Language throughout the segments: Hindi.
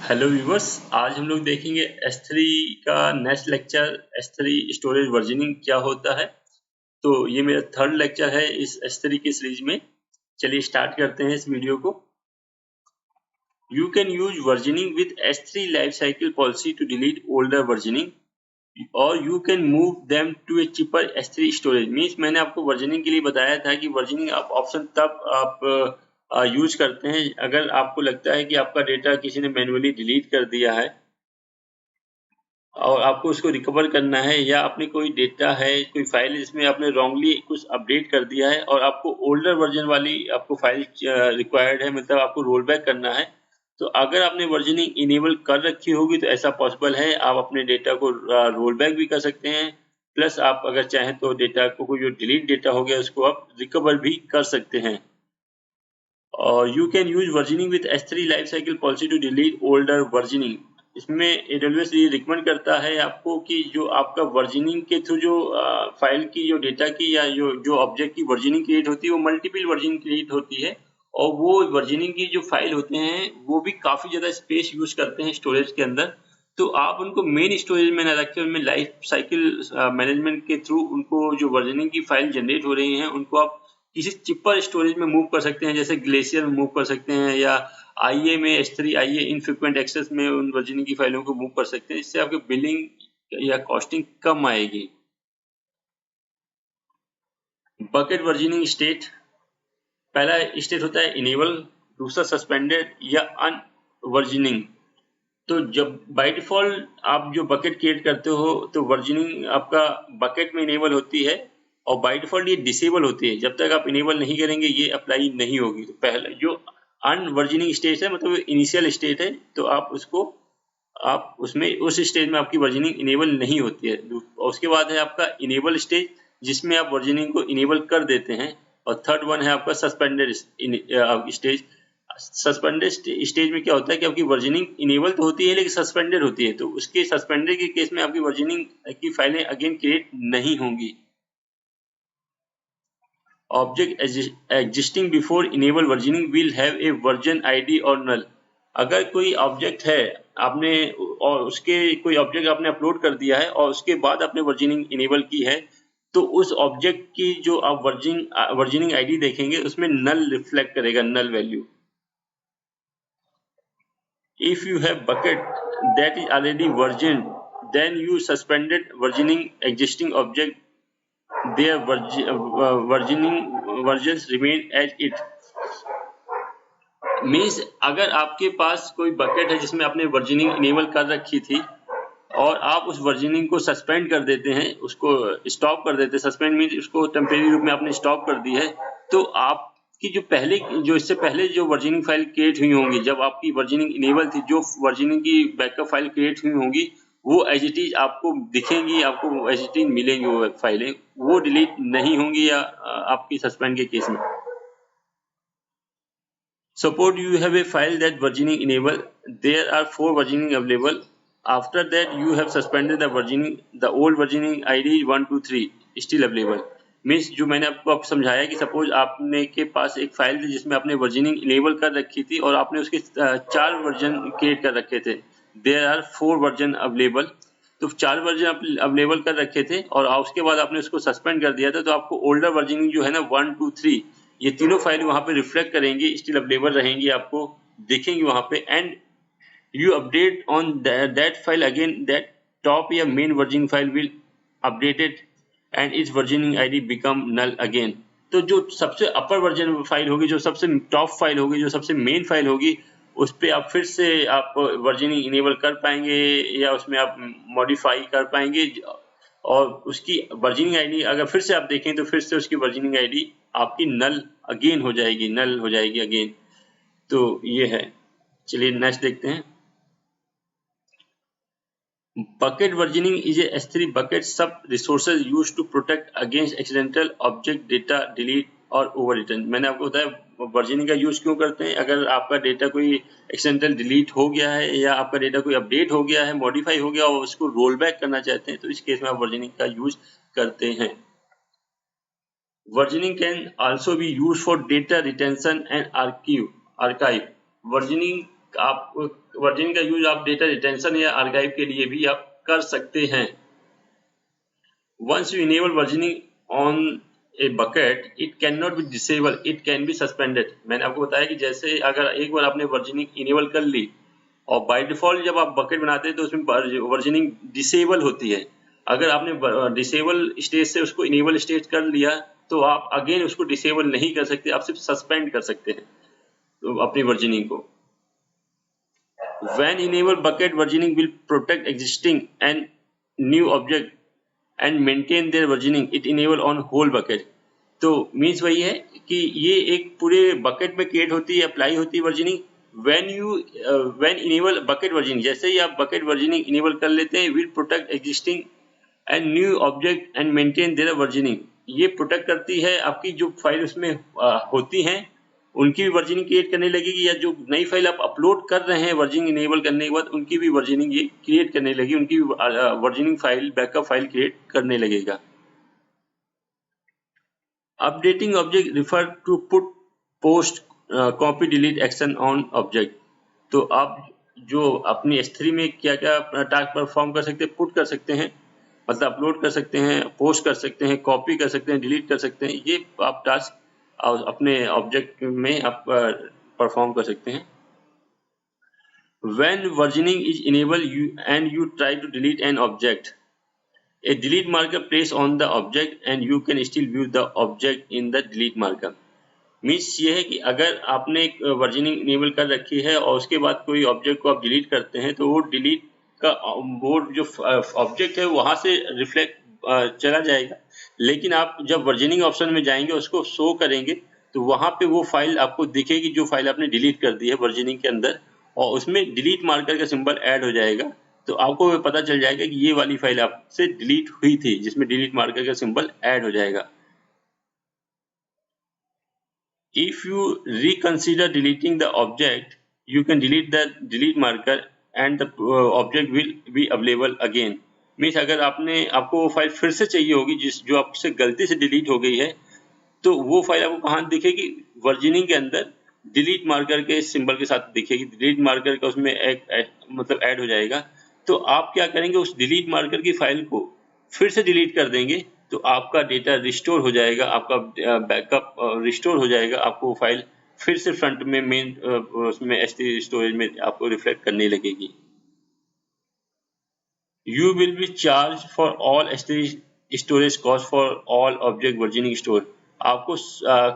हेलो व्यूवर्स, आज हम लोग देखेंगे S3 का next lecture S3 storage versioning क्या होता है। तो ये मेरा थर्ड लेक्चर है इस S3 की सीरीज में। चलिए स्टार्ट करते हैं इस वीडियो को। You can use versioning with S3 life cycle policy to delete older versioning और you can move them to a cheaper S3 storage. Means मैंने आपको वर्जनिंग के लिए बताया था कि वर्जनिंग आप ऑप्शन तब आप यूज करते हैं अगर आपको लगता है कि आपका डेटा किसी ने मैन्युअली डिलीट कर दिया है और आपको उसको रिकवर करना है, या आपने कोई डेटा है, कोई फाइल जिसमें आपने रॉन्गली कुछ अपडेट कर दिया है और आपको ओल्डर वर्जन वाली आपको फाइल रिक्वायर्ड है, मतलब आपको रोल बैक करना है। तो अगर आपने वर्जनिंग इनेबल कर रखी होगी तो ऐसा पॉसिबल है, आप अपने डेटा को रोल बैक भी कर सकते हैं। प्लस आप अगर चाहें तो डेटा को जो डिलीट डेटा हो गया उसको आप रिकवर भी कर सकते हैं। और you can use versioning with S3 life cycle policy to delete older versioning. इसमें AWS ये रिकमेंड करता है आपको कि जो आपका वर्जनिंग के थ्रू जो फाइल की जो डेटा की या जो ऑब्जेक्ट की वर्जनिंग क्रिएट होती है वो मल्टीपल वर्जनिंग क्रिएट होती है, और वो वर्जनिंग की जो फाइल होते हैं वो भी काफी ज्यादा स्पेस यूज करते हैं स्टोरेज के अंदर। तो आप उनको मेन स्टोरेज में न रखें, उनमें लाइफ साइकिल मैनेजमेंट के थ्रू उनको जो वर्जनिंग की फाइल जनरेट हो रही हैं उनको आप किसी चिपर स्टोरेज में मूव कर सकते हैं, जैसे ग्लेशियर में मूव कर सकते हैं, या आईए में S3 आईए इनफ्रीक्वेंट एक्सेस में उन वर्जनिंग की फाइलों को मूव कर सकते हैं। इससे आपकी बिलिंग या कॉस्टिंग कम आएगी। बकेट वर्जनिंग स्टेट, पहला स्टेट होता है इनेबल, दूसरा सस्पेंडेड या अनवर्जनिंग। तो जब बाय डिफॉल्ट आप जो बकेट क्रिएट करते हो तो वर्जनिंग आपका बकेट में इनेबल होती है, और बाय डिफॉल्ट ये डिसेबल होती है। जब तक आप इनेबल नहीं करेंगे ये अप्लाई नहीं होगी। तो पहले जो अनवर्जनिंग स्टेज है, मतलब इनिशियल स्टेट है, तो आप उसको आप उसमें उस स्टेज में आपकी वर्जनिंग इनेबल नहीं होती है। और उसके बाद है आपका इनेबल स्टेज, जिसमें आप वर्जनिंग को इनेबल कर देते हैं। और थर्ड वन है आपका सस्पेंडेड स्टेज। सस्पेंडेड स्टेज में क्या होता है कि आपकी वर्जनिंग इनेबल तो होती है लेकिन सस्पेंडेड होती है, तो उसके सस्पेंडेड के केस में आपकी वर्जनिंग की फाइलें अगेन क्रिएट नहीं होंगी। Object existing before enable versioning will have a version ID और नल। अगर कोई ऑब्जेक्ट है आपने और उसके कोई ऑब्जेक्ट आपने अपलोड कर दिया है और उसके बाद आपने वर्जनिंग इनेबल की है, तो उस ऑब्जेक्ट की जो आप वर्जनिंग आईडी देखेंगे उसमें नल रिफ्लेक्ट करेगा, null value. If you have bucket that is already versioned, then you suspended versioning existing object. Their versioning versions remain as it. Means अगर आपके पास कोई बकेट है जिसमें आपने वर्जनिंग इनेबल कर रखी थी और आप उस वर्जनिंग को सस्पेंड कर देते हैं, उसको स्टॉप कर देते हैं। सस्पेंड मीन्स उसको टेम्परेरी रूप में आपने स्टॉप कर दी है, तो आपकी जो इससे पहले जो वर्जनिंग फाइल क्रिएट हुई होंगी, जब आपकी वर्जनिंग इनेबल थी, जो वर्जनिंग की बैकअप फाइल क्रिएट हुई होंगी वो एज इट इज आपको दिखेंगी, आपको एज इट इज मिलेंगी वो फाइलें, वो डिलीट नहीं होंगी या आपकी सस्पेंड के केस में। Suppose you have a file that versioning enable. There are 4 versioning available. After that, you have suspended the versioning. The old versioning ID 1, 2, 3 still available. Means जो मैंने आपको समझाया कि सपोज आपने के पास एक फाइल थी जिसमें आपने वर्जनिंग इनेबल कर रखी थी और आपने उसके 4 वर्जन क्रिएट कर रखे थे। There are 4 version available. तो 4 वर्जन अवेलेबल कर रखे थे और उसके बाद आपने उसको सस्पेंड कर दिया था, तो आपको ओल्डर वर्जनिंग जो है ना 1, 2, 3 ये तीनों फाइल वहां पे रिफ्लेक्ट करेंगी, स्टिल अवेलेबल रहेंगी, आपको दिखेंगी वहां पे। And you update on that file again, that top या main versioning file will updated and its versioning ID become null again. तो जो सबसे अपर वर्जन फाइल होगी, जो सबसे टॉप फाइल होगी, जो सबसे मेन फाइल होगी, उस पर आप फिर से आप वर्जनिंग इनेबल कर पाएंगे या उसमें आप मॉडिफाई कर पाएंगे, और उसकी वर्जनिंग आईडी अगर फिर से आप देखें तो फिर से उसकी वर्जनिंग आईडी आपकी नल अगेन हो जाएगी, नल हो जाएगी अगेन। तो ये है। चलिए नेक्स्ट देखते हैं। Bucket versioning is a S3 bucket sub resources used to protect against accidental object data delete और overwritten। मैंने आपको बताया वर्जनिंग का यूज क्यों करते हैं। अगर आपका डेटा कोई एक्सीडेंटल डिलीट हो गया है या आपका डेटा कोई अपडेट हो गया है, मॉडिफाई हो गया और उसको रोल बैक करना चाहते हैं, तो इस केस में आप वर्जनिंग का यूज करते हैं। Versioning can also be used for data retention and archive. Versioning आप वर्जनिंग का यूज आप डेटा रिटेंशन या आर्काइव के लिए भी आप कर सकते हैं। Once you enable versioning on a bucket, it cannot be disabled, it can be suspended। मैंने आपको बताया कि जैसे अगर एक बार आपने वर्जनिंग इनेबल कर ली और बाय डिफॉल्ट जब आप बकेट बनाते हैं तो उसमें वर्जनिंग डिसेबल होती है। अगर आपने डिसेबल स्टेज से उसको इनेबल स्टेज कर लिया तो आप अगेन उसको डिसेबल नहीं कर सकते, आप सिर्फ सस्पेंड कर सकते हैं तो अपनी वर्जनिंग को। When enable bucket versioning will protect existing and new object and maintain their versioning, it enable on whole bucket। तो मीन्स वही है कि ये एक पूरे बकेट में क्रिएट होती है, अप्लाई होती है versioning. when enable bucket versioning, जैसे ही आप बकेट वर्जनिंग इनेबल कर लेते हैं, will protect existing and new object and maintain their versioning। ये प्रोटेक्ट करती है आपकी जो फाइल उसमें होती हैं उनकी भी वर्जनिंग क्रिएट करने लगेगी, या जो नई फाइल आप अपलोड कर रहे हैं वर्जनिंग इनेबल करने के बाद उनकी भी वर्जनिंग ये क्रिएट करने लगी, उनकी versioning file backup file create करने लगेगा। Updating object refer to put post copy delete action on object. तो आप जो अपनी S3 में क्या क्या टास्क परफॉर्म कर सकते हैं, पुट कर सकते हैं मतलब अपलोड कर सकते हैं, पोस्ट कर सकते हैं, कॉपी कर सकते हैं, डिलीट कर सकते हैं, ये आप टास्क अपने ऑब्जेक्ट में आप परफॉर्म कर सकते हैं। When versioning is enabled and you try to delete an object, a delete marker placed on the object and you can still view the object in the delete marker। Means ये है कि अगर आपने एक वर्जनिंग इनेबल कर रखी है और उसके बाद कोई ऑब्जेक्ट को आप डिलीट करते हैं तो वो डिलीट का वो जो ऑब्जेक्ट है वहां से रिफ्लेक्ट चला जाएगा, लेकिन आप जब वर्जनिंग ऑप्शन में जाएंगे उसको शो करेंगे तो वहां पे वो फाइल आपको दिखेगी जो फाइल आपने डिलीट कर दी है वर्जनिंग के अंदर, और उसमें डिलीट मार्कर का सिंबल ऐड हो जाएगा। तो आपको पता चल जाएगा कि ये वाली फाइल आपसे डिलीट हुई थी जिसमें डिलीट मार्कर का सिंबल ऐड हो जाएगा। If you reconsider deleting the object, you can delete the delete marker and the object will be available again। Means अगर आपको वो फाइल फिर से चाहिए होगी जो आपसे गलती से डिलीट हो गई है तो वो फाइल आपको कहाँ दिखेगी, वर्जनिंग के अंदर डिलीट मार्कर के सिंबल के साथ दिखेगी। डिलीट मार्कर का उसमें मतलब ऐड हो जाएगा। तो आप क्या करेंगे, उस डिलीट मार्कर की फाइल को फिर से डिलीट कर देंगे तो आपका डेटा रिस्टोर हो जाएगा, आपका बैकअप रिस्टोर हो जाएगा, आपको फाइल फिर से फ्रंट में मेन उसमें S3 स्टोरेज में आपको रिफ्लेक्ट करने लगेगी। You will be charged for all S3 storage cost for all object versioning store. आपको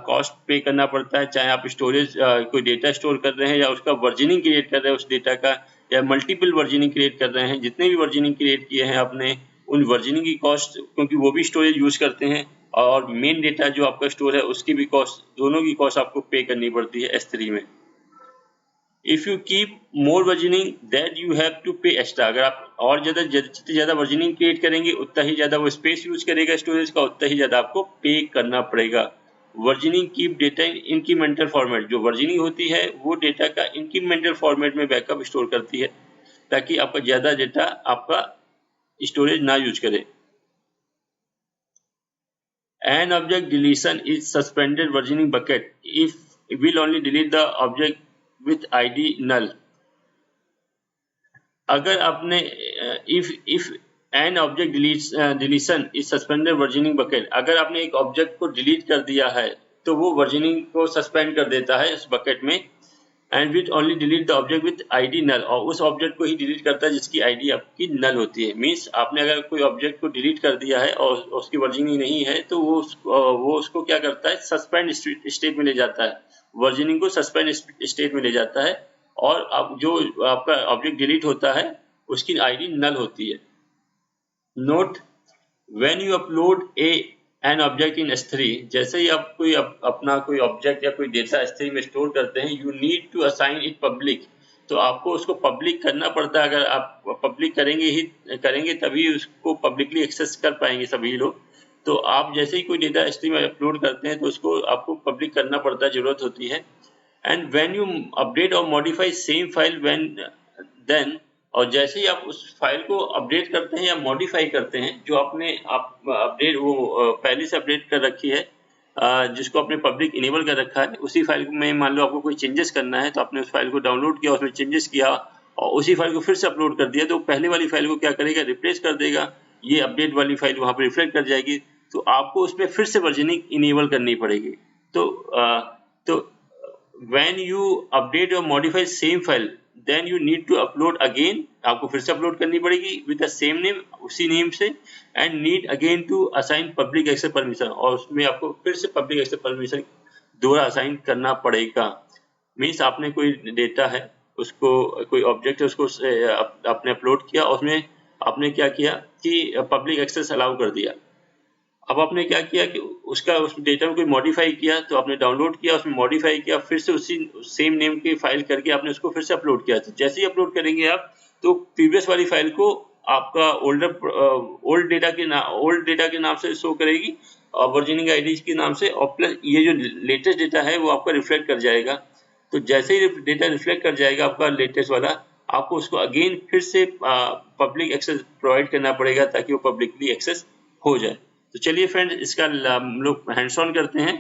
कॉस्ट पे करना पड़ता है चाहे आप स्टोरेज कोई डेटा स्टोर कर रहे हैं या उसका वर्जनिंग क्रिएट कर रहे हैं उस डेटा का, या मल्टीपल वर्जनिंग क्रिएट कर रहे हैं। जितने भी वर्जनिंग क्रिएट किए हैं आपने उन वर्जनिंग की कॉस्ट, क्योंकि वो भी स्टोरेज यूज करते हैं और मेन डेटा जो आपका स्टोर है उसकी भी कॉस्ट, दोनों की कॉस्ट आपको पे करनी पड़ती है S3 में। If you keep more versioning that you have to pay extra। अगर आप और जितनी ज्यादा वर्जनिंग क्रिएट करेंगे उतना ही ज्यादा वो स्पेस यूज करेगा स्टोरेज का, उतना ही ज्यादा आपको पे करना पड़ेगा। वर्जनिंग कीप डेटा इन इंक्रीमेंटल फॉर्मेट। जो वर्जनिंग होती है वो डेटा का इंक्रीमेंटल फॉर्मेट में बैकअप स्टोर करती है ताकि आपका ज्यादा डेटा आपका स्टोरेज ना यूज करे। An object deletion is suspended versioning bucket if will only delete the object with ID null। अगर आपने if an object deletion is suspended versioning bucket, अगर आपने एक ऑब्जेक्ट को डिलीट कर दिया है तो वो वर्जनिंग को सस्पेंड कर देता है इस बकेट में। And with only delete the object with ID नल, और उस ऑब्जेक्ट को ही डिलीट करता है जिसकी ID आपकी नल होती है। मीन्स आपने अगर कोई ऑब्जेक्ट को डिलीट कर दिया है और उसकी वर्जनिंग नहीं है तो वो उसको क्या करता है, सस्पेंड स्टेट में ले जाता है, वर्जनिंग को सस्पेंड स्टेट में ले जाता है, और अब जो आपका ऑब्जेक्ट डिलीट होता है उसकी ID नल होती है। Note, when you upload an object in S3, जैसे ही आप अपना कोई ऑब्जेक्ट या कोई डेटा S3 में स्टोर करते हैं, you need to assign it public. तो आपको उसको पब्लिक करना पड़ता है। अगर आप पब्लिक करेंगे तभी उसको पब्लिकली एक्सेस कर पाएंगे सभी लोग। तो आप जैसे ही कोई डेटा S3 में अपलोड करते हैं तो उसको आपको पब्लिक करना पड़ता है, जरूरत होती है। एंड व्हेन यू अपडेट और मॉडिफाई सेम फाइल देन, और जैसे ही आप उस फाइल को अपडेट करते हैं या मॉडिफाई करते हैं जो आपने अपडेट वो पहले से अपडेट कर रखी है, जिसको आपने पब्लिक इनेबल कर रखा है, उसी फाइल में मान लो आपको कोई चेंजेस करना है तो आपने उस फाइल को डाउनलोड किया, उसमें चेंजेस किया और उसी फाइल को फिर से अपलोड कर दिया, तो पहले वाली फाइल को क्या करेगा, रिप्लेस कर देगा, ये अपडेट वाली फाइल वहां पर रिफ्लेक्ट कर जाएगी, तो आपको उसमें फिर से वर्जनिंग इनेबल करनी पड़ेगी। तो when you update or modify same file then you need to upload again, आपको फिर से अपलोड करनी पड़ेगी with the same name, उसी नेम से, and need again to assign public access permission, और उसमें आपको फिर से पब्लिक एक्सेस परमिशन दोबारा असाइन करना पड़ेगा। मीन्स आपने कोई डेटा है, उसको कोई ऑब्जेक्ट है, उसको आपने अपलोड किया, उसमें आपने क्या किया कि पब्लिक एक्सेस अलाउ कर दिया। अब आपने क्या किया कि उसका उस डेटा में कोई मॉडिफाई किया, तो आपने डाउनलोड किया, उसमें मॉडिफाई किया, फिर से उसी सेम नेम की फाइल करके आपने उसको फिर से अपलोड किया। तो जैसे ही अपलोड करेंगे आप, तो प्रीवियस वाली फाइल को आपका ओल्ड डेटा के नाम से शो करेगी और वर्जनिंग आईडी के नाम से, और प्लस ये जो लेटेस्ट डेटा है वो आपका रिफ्लेक्ट कर जाएगा। तो जैसे ही डेटा रिफ्लेक्ट कर जाएगा आपका लेटेस्ट वाला, आपको उसको अगेन फिर से पब्लिक एक्सेस प्रोवाइड करना पड़ेगा ताकि वो पब्लिकली एक्सेस हो जाए। तो चलिए फ्रेंड्स, इसका हम लोग हैंड्स ऑन करते हैं।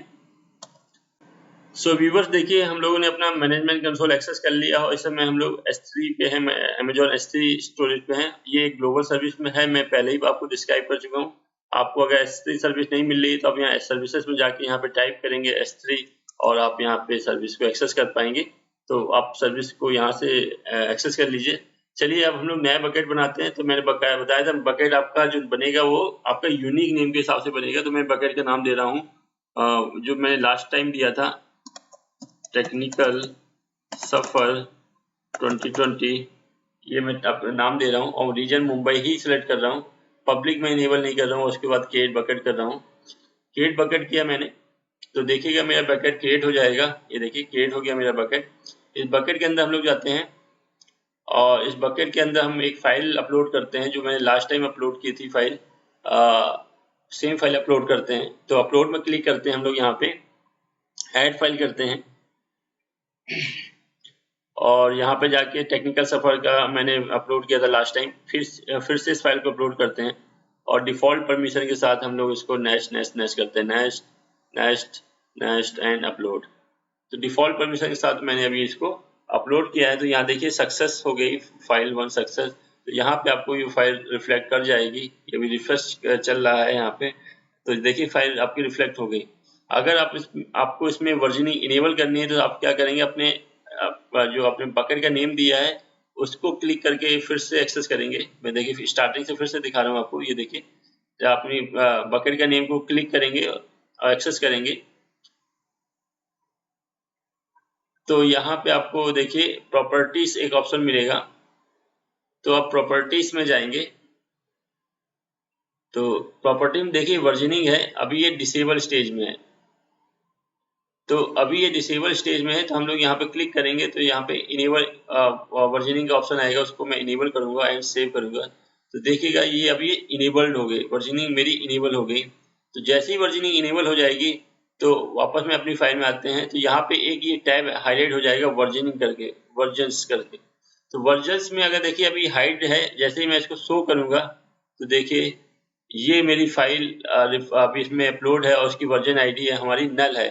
सो व्यूवर्स, देखिए हम लोगों ने अपना मैनेजमेंट कंसोल एक्सेस कर लिया और इस समय हम लोग S3 पे हैं, Amazon S3 स्टोरेज पे हैं। ये एक ग्लोबल सर्विस में है, मैं पहले ही आपको डिस्क्राइब कर चुका हूँ। आपको अगर S3 सर्विस नहीं मिल रही तो आप यहाँ सर्विसेज में जाके यहाँ पे टाइप करेंगे S3 और आप यहाँ पे सर्विस को एक्सेस कर पाएंगे। तो आप सर्विस को यहाँ से एक्सेस कर लीजिए। चलिए अब हम लोग नया बकेट बनाते हैं। तो मैंने बताया था बकेट आपका जो बनेगा वो आपका यूनिक नेम के हिसाब से बनेगा। तो मैं बकेट का नाम दे रहा हूँ जो मैंने लास्ट टाइम दिया था, टेक्निकल सफर 2020, ये मैं नाम दे रहा हूँ और रीजन मुंबई ही सिलेक्ट कर रहा हूँ। पब्लिक में इनेबल नहीं कर रहा हूँ। उसके बाद क्रिएट बकेट कर रहा हूँ। क्रिएट बकेट किया मैंने, तो देखिएगा मेरा बकेट क्रिएट हो जाएगा। ये देखिए क्रिएट हो गया मेरा बकेट। इस बकेट के अंदर हम लोग जाते हैं और इस बकेट के अंदर हम एक फाइल अपलोड करते हैं जो मैंने लास्ट टाइम अपलोड की थी फाइल, सेम फाइल अपलोड करते हैं। तो अपलोड में क्लिक करते हैं हम लोग, यहाँ पे ऐड फाइल करते हैं और यहाँ पे जाके टेक्निकल सफर का मैंने अपलोड किया था लास्ट टाइम, फिर से इस फाइल को अपलोड करते हैं और डिफॉल्ट परमिशन के साथ हम लोग इसको नेक्स्ट नेक्स्ट नेक्स्ट करते हैं, next next next and upload. तो डिफॉल्ट परमिशन के साथ मैंने अभी इसको अपलोड किया है। तो यहाँ देखिए सक्सेस हो गई, फाइल 1 सक्सेस। तो यहाँ पे आपको ये फाइल रिफ्लेक्ट कर जाएगी। ये भी रिफ्रेश चल रहा है यहाँ पे, तो देखिए फाइल आपकी रिफ्लेक्ट हो गई। अगर आपको इसमें वर्जनिंग इनेबल करनी है तो आप क्या करेंगे, अपने जो आपने बकेट का नेम दिया है उसको क्लिक करके फिर से एक्सेस करेंगे। मैं देखिए स्टार्टिंग से फिर से दिखा रहा हूँ आपको। ये देखिए अपनी बकेट का नेम को क्लिक करेंगे और एक्सेस करेंगे, तो यहाँ पे आपको देखिए प्रॉपर्टीज एक ऑप्शन मिलेगा। तो आप प्रॉपर्टीज में जाएंगे तो प्रॉपर्टी में देखिए वर्जनिंग है, अभी ये डिसेबल स्टेज में है। तो अभी ये डिसेबल स्टेज में है, तो हम लोग यहाँ पे क्लिक करेंगे तो यहाँ पे इनेबल वर्जनिंग का ऑप्शन आएगा, उसको मैं इनेबल करूंगा एंड सेव करूंगा। तो देखिएगा ये अभी इनेबल्ड हो गई, वर्जनिंग मेरी इनेबल हो गई। तो जैसे ही वर्जनिंग इनेबल हो जाएगी तो वापस में अपनी फाइल में आते हैं। तो यहाँ पे एक ये टैब हाईलाइट हो जाएगा वर्जनिंग करके, वर्जन्स करके। तो वर्जन्स में अगर देखिए अभी हाइड है, जैसे ही मैं इसको शो करूंगा तो देखिए ये मेरी फाइल अभी इसमें अपलोड है और उसकी वर्जन आईडी है हमारी नल है।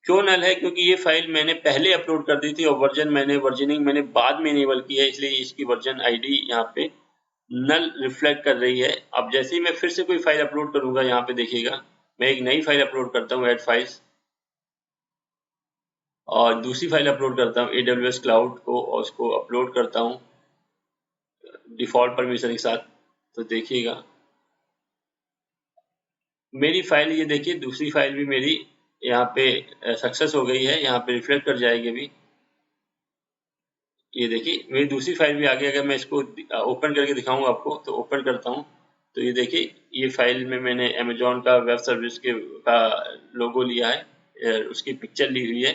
क्यों नल है? क्योंकि ये फाइल मैंने पहले अपलोड कर दी थी और वर्जनिंग मैंने बाद में इनेबल की है, इसलिए इसकी वर्जन आईडी यहाँ पे नल रिफ्लेक्ट कर रही है। अब जैसे ही मैं फिर से कोई फाइल अपलोड करूंगा, यहाँ पे देखिएगा मैं एक नई फाइल अपलोड करता हूँ, ऐड फाइल्स, और दूसरी फाइल अपलोड करता हूँ AWS क्लाउड को, और उसको अपलोड करता हूँ डिफॉल्ट परमिशन के साथ। तो देखिएगा मेरी फाइल, ये देखिए दूसरी फाइल भी मेरी यहाँ पे सक्सेस हो गई है, यहाँ पे रिफ्लेक्ट कर जाएगी अभी। ये देखिए मेरी दूसरी फाइल भी आ गई। अगर मैं इसको ओपन करके दिखाऊंगा आपको, तो ओपन करता हूँ तो ये देखिए ये फाइल में मैंने अमेजोन का वेब सर्विस का लोगो लिया है, उसकी पिक्चर ली हुई है।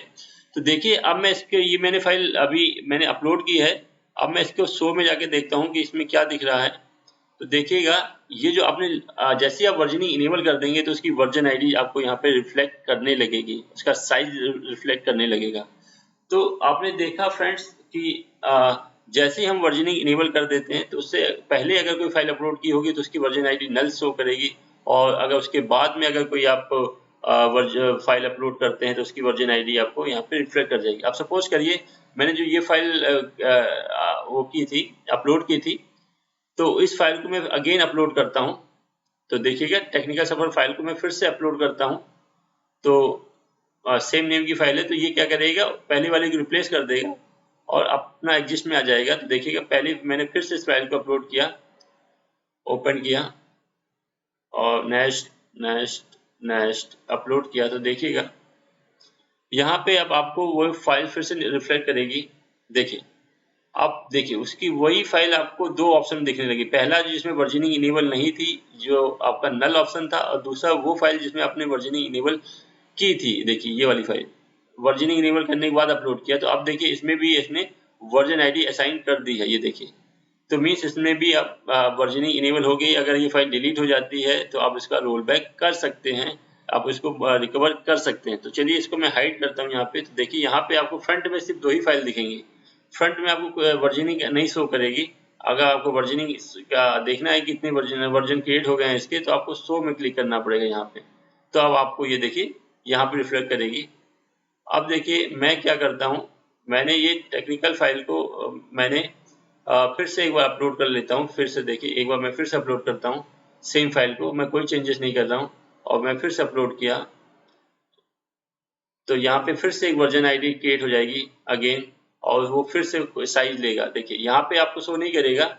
तो देखिए अब मैं ये मैंने फाइल अभी मैंने अपलोड की है। अब मैं इसको शो में जाके देखता हूँ कि इसमें क्या दिख रहा है। तो देखिएगा ये जो आपने जैसे आप वर्जनिंग इनेबल कर देंगे तो उसकी वर्जन आईडी आपको यहाँ पे रिफ्लेक्ट करने लगेगी, उसका साइज रिफ्लेक्ट करने लगेगा। तो आपने देखा फ्रेंड्स कि जैसे ही हम वर्जनिंग इनेबल कर देते हैं तो उससे पहले अगर कोई फाइल अपलोड की होगी तो उसकी वर्जन आईडी नल शो करेगी, और अगर उसके बाद में अगर कोई आप फाइल अपलोड करते हैं तो उसकी वर्जन आईडी आपको यहाँ पे रिफ्लेक्ट कर जाएगी। आप सपोज करिए मैंने जो ये फाइल वो की थी, अपलोड की थी, तो इस फाइल को मैं अगेन अपलोड करता हूँ, तो देखिएगा टेक्निकल सपोर्ट फाइल को मैं फिर से अपलोड करता हूँ, तो सेम नेम की फाइल है, तो ये क्या करेगा, पहले वाले को रिप्लेस कर देगा और अपना एग्जिस्ट में आ जाएगा। तो देखिएगा पहले मैंने फिर से इस फाइल को अपलोड किया, ओपन किया और नेक्स्ट अपलोड किया, तो देखिएगा यहाँ पे अब आपको वो फाइल फिर से रिफ्लेक्ट करेगी। देखिए अब देखिए उसकी वही फाइल आपको दो ऑप्शन दिखने लगी, पहला जिसमें वर्जनिंग इनेबल नहीं थी जो आपका नल ऑप्शन था, और दूसरा वो फाइल जिसमें आपने वर्जनिंग इनेबल की थी। देखिए ये वाली फाइल वर्जनिंग इनेबल करने के बाद अपलोड किया, तो अब देखिए इसमें भी इसने वर्जन आईडी असाइन कर दी है, ये देखिए, तो मीन्स इसमें भी आप वर्जनिंग इनेबल हो गई। अगर ये फाइल डिलीट हो जाती है तो आप इसका रोल बैक कर सकते हैं, आप इसको रिकवर कर सकते हैं। तो चलिए इसको मैं हाइड करता हूँ यहाँ पे, तो देखिए यहाँ पे आपको फ्रंट में सिर्फ 2 ही फाइल दिखेंगी, फ्रंट में आपको वर्जनिंग नहीं शो करेगी। अगर आपको वर्जनिंग का देखना है कि कितने वर्जन क्रिएट हो गए हैं इसके, तो आपको शो में क्लिक करना पड़ेगा यहाँ पे, तो अब आपको ये देखिए यहाँ पे रिफ्लेक्ट करेगी। अब देखिए मैं क्या करता हूँ, मैंने ये टेक्निकल फाइल को मैंने फिर से एक बार अपलोड कर लेता हूँ। फिर से देखिए एक बार मैं फिर से अपलोड करता हूँ सेम फाइल को, मैं कोई चेंजेस नहीं कर रहा हूँ, और मैं फिर से अपलोड किया, तो यहाँ पे फिर से एक वर्जन आईडी क्रिएट हो जाएगी अगेन, और वो फिर से साइज लेगा। देखिए यहाँ पे आपको शो नहीं करेगा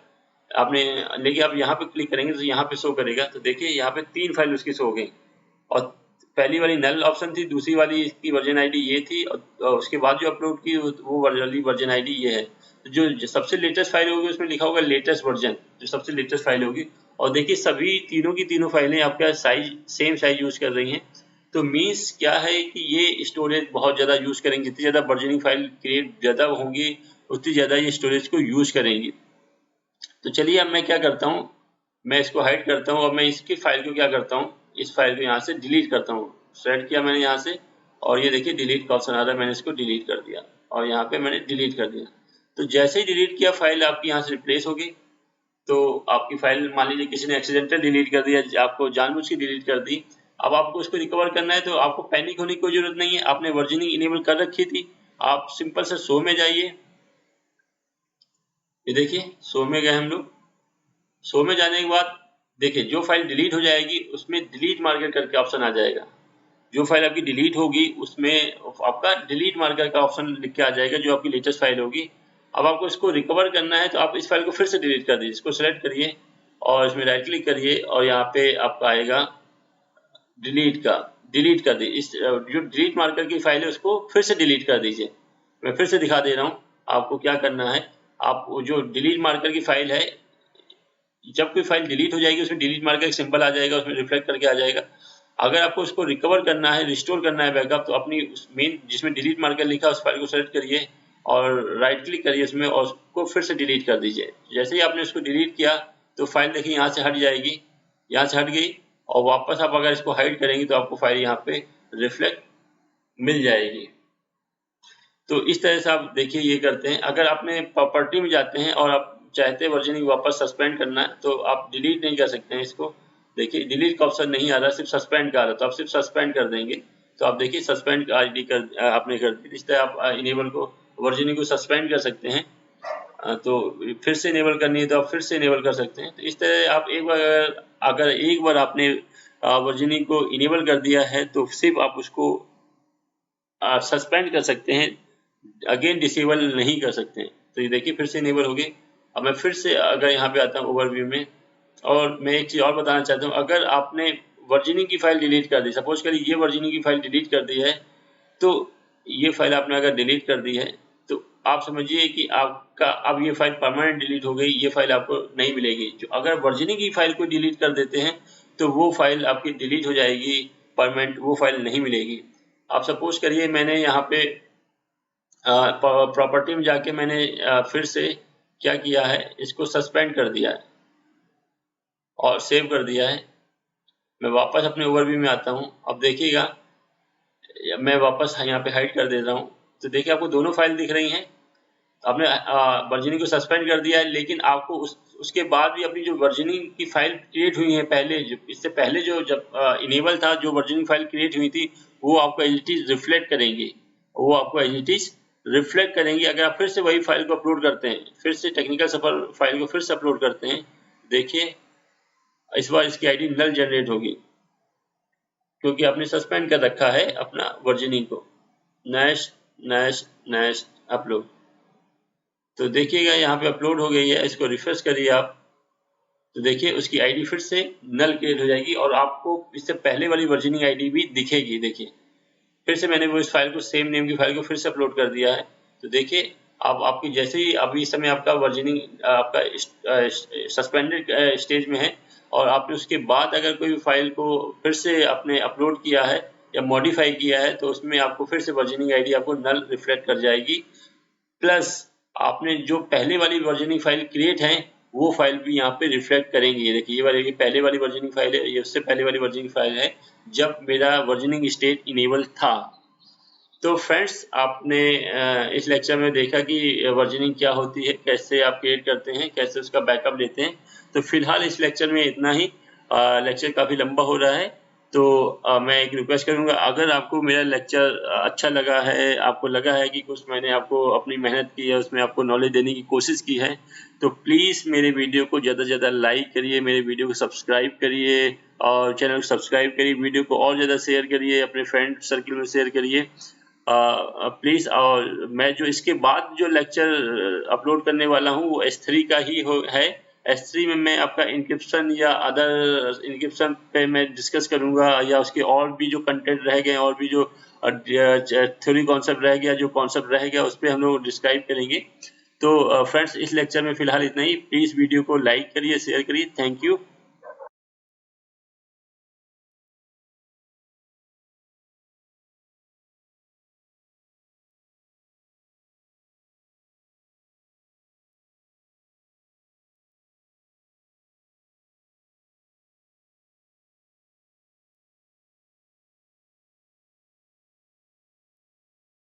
आपने, लेकिन आप यहाँ पे क्लिक करेंगे तो यहाँ पे शो करेगा। तो देखिए यहाँ पे 3 फाइल उसकी शो हो गई, और पहली वाली नल ऑप्शन थी, दूसरी वाली इसकी वर्जन आईडी ये थी, और उसके बाद जो अपलोड की वो वाली वर्जन आईडी ये है। तो जो सबसे लेटेस्ट फाइल होगी उसमें लिखा होगा लेटेस्ट वर्जन, जो सबसे लेटेस्ट फाइल होगी। और देखिए सभी तीनों की तीनों फाइलें आपका साइज सेम साइज यूज कर रही हैं, तो मीन्स क्या है कि ये स्टोरेज बहुत ज़्यादा यूज करेंगे, जितनी ज़्यादा वर्जनिंग फाइल क्रिएट ज़्यादा होंगी उतनी ज़्यादा ये स्टोरेज को यूज करेंगी। तो चलिए अब मैं क्या करता हूँ, मैं इसको हाइड करता हूँ और मैं इसकी फाइल को क्या करता हूँ, इस फाइल को यहाँ से डिलीट करता हूँ। सेलेक्ट किया मैंने यहाँ से, और ये देखिए डिलीट का ऑप्शन आ रहा है, मैंने इसको डिलीट कर दिया और यहाँ पे मैंने डिलीट कर दिया। तो जैसे ही डिलीट किया फाइल आपकी यहाँ से रिप्लेस होगी। तो आपकी फाइल मान लीजिए किसी ने एक्सीडेंटल डिलीट कर दिया, आपको जानबूझ के डिलीट कर दी, अब आपको उसको रिकवर करना है, तो आपको पैनिक होने की कोई जरूरत नहीं है। आपने वर्जनिंग इनेबल कर रखी थी, आप सिंपल से शो में जाइए, ये देखिए शो में गए हम लोग। शो में जाने के बाद देखिए जो फाइल डिलीट हो जाएगी उसमें डिलीट मार्कर करके ऑप्शन आ जाएगा, जो फाइल आपकी डिलीट होगी उसमें आपका डिलीट मार्कर का ऑप्शन लिख के आ जाएगा, जो आपकी लेटेस्ट फाइल होगी। अब आपको इसको रिकवर करना है तो आप इस फाइल को फिर से डिलीट कर दीजिए, इसको सेलेक्ट करिए और इसमें राइट क्लिक करिए और यहाँ पे आपका आएगा डिलीट का, डिलीट कर दीजिए। इस जो डिलीट मार्कर की फाइल है उसको फिर से डिलीट कर दीजिए। मैं फिर से दिखा दे रहा हूँ आपको क्या करना है। आप जो डिलीट मार्कर की फाइल है, जब कोई फाइल डिलीट हो जाएगी उसमें डिलीट मार्कर एक सिंबल आ जाएगा, उसमें रिफ्लेक्ट करके आ जाएगा। अगर आपको उसको रिकवर करना है, रिस्टोर करना है बैकअप, तो अपनी उस मेन जिसमें डिलीट मार्कर लिखा है उस फाइल को सेलेक्ट करिए और राइट क्लिक करिए उसमें और उसको फिर से डिलीट कर दीजिए। जैसे ही आपने उसको डिलीट किया तो फाइल देखिए यहाँ से हट जाएगी, यहाँ से हट गई, और वापस आप अगर इसको हाइड करेंगे तो आपको फाइल यहाँ पे रिफ्लेक्ट मिल जाएगी। तो इस तरह से आप देखिए ये करते हैं। अगर आपने प्रॉपर्टी में जाते हैं और आप चाहते हैं वर्जनिंग वापस सस्पेंड करना है तो आप डिलीट नहीं कर सकते हैं इसको। देखिए डिलीट का ऑप्शन नहीं आ रहा, सिर्फ सस्पेंड का आ रहा, तो आप सिर्फ सस्पेंड कर देंगे तो आप देखिए सस्पेंड आईडी कर आपने कर दी। इस तरह आप इनेबल को वर्जनिंग को सस्पेंड कर सकते हैं। तो फिर से इनेबल करनी है तो आप फिर से इनेबल कर सकते हैं। तो इस तरह आप एक बार अगर एक बार आपने वर्जनिंग को इनेबल कर दिया है तो सिर्फ आप उसको सस्पेंड कर सकते हैं, अगेन डिसेबल नहीं कर सकते हैं। तो ये देखिए फिर से इनेबल हो गई। अब मैं फिर से अगर यहाँ पे आता हूँ ओवरव्यू में, और मैं एक चीज़ और बताना चाहता हूँ, अगर आपने वर्जनिंग की फाइल डिलीट कर दी, सपोज करिए ये वर्जनिंग की फाइल डिलीट कर दी है, तो ये फाइल आपने अगर डिलीट कर दी है तो आप समझिए कि आपका अब ये फाइल परमानेंट डिलीट हो गई, ये फाइल आपको नहीं मिलेगी। जो अगर वर्जनिंग की फाइल को डिलीट कर देते हैं तो वो फाइल आपकी डिलीट हो जाएगी परमानेंट, वो फाइल नहीं मिलेगी। आप सपोज करिए मैंने यहाँ पे प्रॉपर्टी में जाके मैंने फिर से क्या किया है, इसको सस्पेंड कर दिया है और सेव कर दिया है। मैं वापस अपने ओवरव्यू में आता हूँ। अब देखिएगा मैं वापस यहाँ पे हाइड कर देता हूँ, तो देखिए आपको दोनों फाइल दिख रही हैं। आपने वर्जनिंग को सस्पेंड कर दिया है, लेकिन आपको उसके बाद भी अपनी जो वर्जनिंग की फाइल क्रिएट हुई है पहले, जो इससे पहले जो जब इनेबल था, जो वर्जनिंग फाइल क्रिएट हुई थी वो आपको एज इट इज रिफ्लेक्ट करेंगे, वो आपको एज इट इज रिफ्लेक्ट करेंगे। अगर आप फिर से वही फाइल को अपलोड करते हैं, फिर से टेक्निकल सफर फाइल को फिर से अपलोड करते हैं, देखिए इस बार इसकी आईडी नल जनरेट होगी, क्योंकि आपने सस्पेंड कर रखा है अपना वर्जनिंग को। नेक्स्ट नेक्स्ट नेक्स्ट अपलोड, तो देखिएगा यहाँ पे अपलोड हो गई है, इसको रिफ्रेश करिए आप, तो देखिए उसकी आईडी फिर से नल क्रिएट हो जाएगी और आपको इससे पहले वाली वर्जनिंग आईडी भी दिखेगी। देखिए फिर से मैंने वो इस फाइल को, सेम नेम की फाइल को फिर से अपलोड कर दिया है, तो देखिए अब आपकी जैसे ही अभी इस समय आपका वर्जनिंग आपका सस्पेंडेड स्टेज में है, और आपने उसके बाद अगर कोई फाइल को फिर से आपने अपलोड किया है या मॉडिफाई किया है, तो उसमें आपको फिर से वर्जनिंग आईडी आपको नल रिफ्लेक्ट कर जाएगी। प्लस आपने जो पहले वाली वर्जनिंग फाइल क्रिएट है वो फाइल भी यहाँ पे रिफ्लेक्ट करेंगे। ये देखिए, ये वाली ये पहले वाली वर्जनिंग फाइल है, ये उससे पहले वाली वर्जनिंग फाइल है जब मेरा वर्जनिंग स्टेट इनेबल था। तो फ्रेंड्स, आपने इस लेक्चर में देखा कि वर्जनिंग क्या होती है, कैसे आप क्रिएट करते हैं, कैसे उसका बैकअप लेते हैं। तो फिलहाल इस लेक्चर में इतना ही। लेक्चर काफ़ी लंबा हो रहा है, तो मैं एक रिक्वेस्ट करूंगा, अगर आपको मेरा लेक्चर अच्छा लगा है, आपको लगा है कि कुछ मैंने आपको अपनी मेहनत की है, उसमें आपको नॉलेज देने की कोशिश की है, तो प्लीज़ मेरे वीडियो को ज़्यादा से ज़्यादा लाइक करिए, मेरे वीडियो को सब्सक्राइब करिए और चैनल को सब्सक्राइब करिए, वीडियो को और ज़्यादा शेयर करिए, अपने फ्रेंड सर्किल में शेयर करिए प्लीज़। और मैं जो इसके बाद जो लेक्चर अपलोड करने वाला हूँ वो S3 का ही है। S3 में मैं आपका इंक्रिप्शन या अदर इंक्रिप्शन पे मैं डिस्कस करूँगा, या उसके और भी जो कंटेंट रह गए, और भी जो थ्योरी कॉन्सेप्ट रह गया, जो कॉन्सेप्ट रह गया उस पर हम लोग डिस्क्राइब करेंगे। तो फ्रेंड्स, इस लेक्चर में फ़िलहाल इतना ही। प्लीज़ वीडियो को लाइक करिए, शेयर करिए। Thank you.